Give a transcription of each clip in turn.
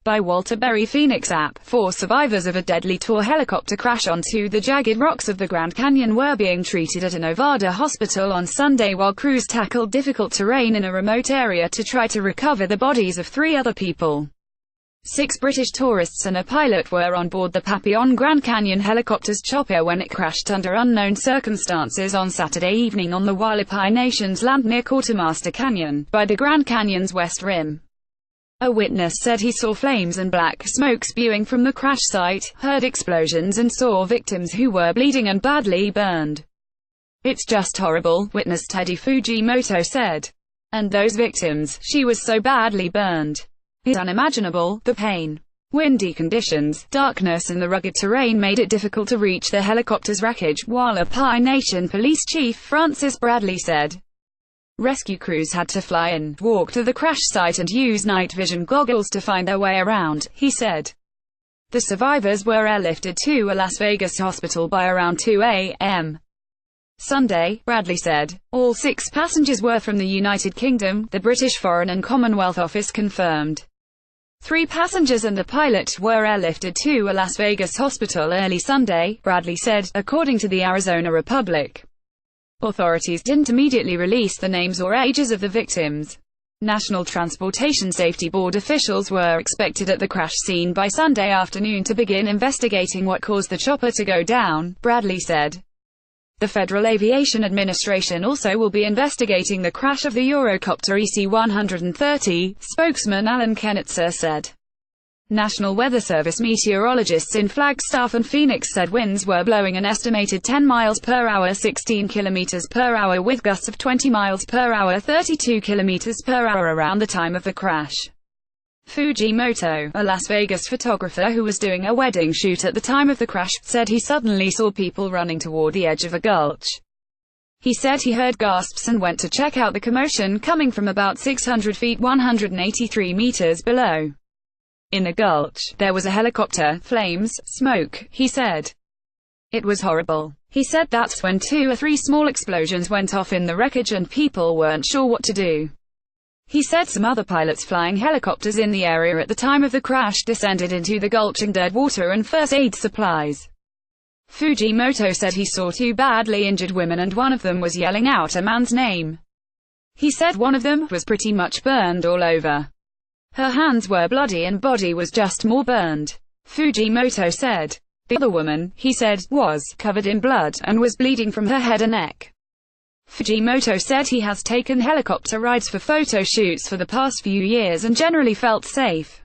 by Walter Berry Phoenix app. 4 survivors of a deadly tour helicopter crash onto the jagged rocks of the Grand Canyon were being treated at a Nevada hospital on Sunday while crews tackled difficult terrain in a remote area to try to recover the bodies of 3 other people. 6 British tourists and a pilot were on board the Papillon Grand Canyon helicopter's chopper when it crashed under unknown circumstances on Saturday evening on the Hualapai Nation's land near Quartermaster Canyon, by the Grand Canyon's west rim. A witness said he saw flames and black smoke spewing from the crash site, heard explosions and saw victims who were bleeding and badly burned. "It's just horrible," witness Teddy Fujimoto said. "And those victims, she was so badly burned. It's unimaginable, the pain." Windy conditions, darkness and the rugged terrain made it difficult to reach the helicopter's wreckage, Hualapai Nation Police Chief Francis Bradley said. Rescue crews had to fly in, walk to the crash site and use night vision goggles to find their way around, he said. The survivors were airlifted to a Las Vegas hospital by around 2 a.m. Sunday, Bradley said. All 6 passengers were from the United Kingdom, the British Foreign and Commonwealth Office confirmed. 3 passengers and the pilot were airlifted to a Las Vegas hospital early Sunday, Bradley said, according to the Arizona Republic. Authorities didn't immediately release the names or ages of the victims. National Transportation Safety Board officials were expected at the crash scene by Sunday afternoon to begin investigating what caused the chopper to go down, Bradley said. The Federal Aviation Administration also will be investigating the crash of the Eurocopter EC-130, spokesman Alan Kenitzer said. National Weather Service meteorologists in Flagstaff and Phoenix said winds were blowing an estimated 10 miles per hour 16 kilometers per hour with gusts of 20 miles per hour 32 kilometers per hour around the time of the crash. Fujimoto, a Las Vegas photographer who was doing a wedding shoot at the time of the crash, said he suddenly saw people running toward the edge of a gulch. He said he heard gasps and went to check out the commotion coming from about 600 feet 183 meters below. In the gulch, there was a helicopter, flames, smoke, he said. It was horrible. He said that's when 2 or 3 small explosions went off in the wreckage and people weren't sure what to do. He said some other pilots flying helicopters in the area at the time of the crash descended into the gulch and dead water and first aid supplies. Fujimoto said he saw 2 badly injured women and one of them was yelling out a man's name. He said one of them was pretty much burned all over. Her hands were bloody and body was just more burned. Fujimoto said. The other woman, he said, was covered in blood and was bleeding from her head and neck. Fujimoto said he has taken helicopter rides for photo shoots for the past few years and generally felt safe.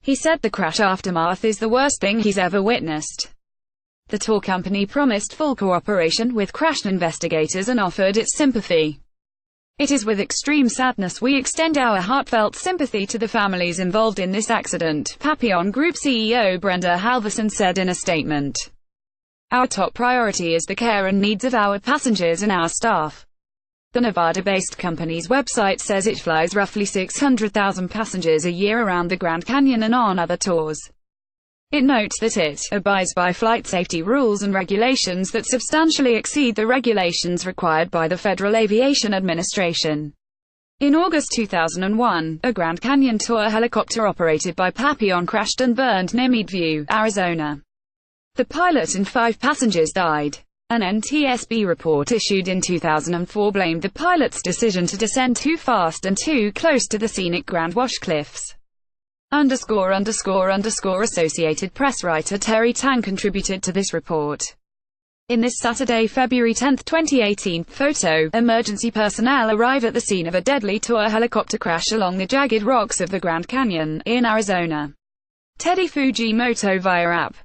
He said the crash aftermath is the worst thing he's ever witnessed. The tour company promised full cooperation with crash investigators and offered its sympathy. It is with extreme sadness we extend our heartfelt sympathy to the families involved in this accident, Papillon Group CEO Brenda Halverson said in a statement. Our top priority is the care and needs of our passengers and our staff. The Nevada-based company's website says it flies roughly 600,000 passengers a year around the Grand Canyon and on other tours. It notes that it abides by flight safety rules and regulations that substantially exceed the regulations required by the Federal Aviation Administration. In August 2001, a Grand Canyon tour helicopter operated by Papillon crashed and burned near Meadview, Arizona. The pilot and 5 passengers died. An NTSB report issued in 2004 blamed the pilot's decision to descend too fast and too close to the scenic Grand Wash Cliffs. Associated Press writer Terry Tang contributed to this report. In this Saturday, February 10, 2018, photo, emergency personnel arrive at the scene of a deadly tour helicopter crash along the jagged rocks of the Grand Canyon, in Arizona. Teddy Fujimoto via app.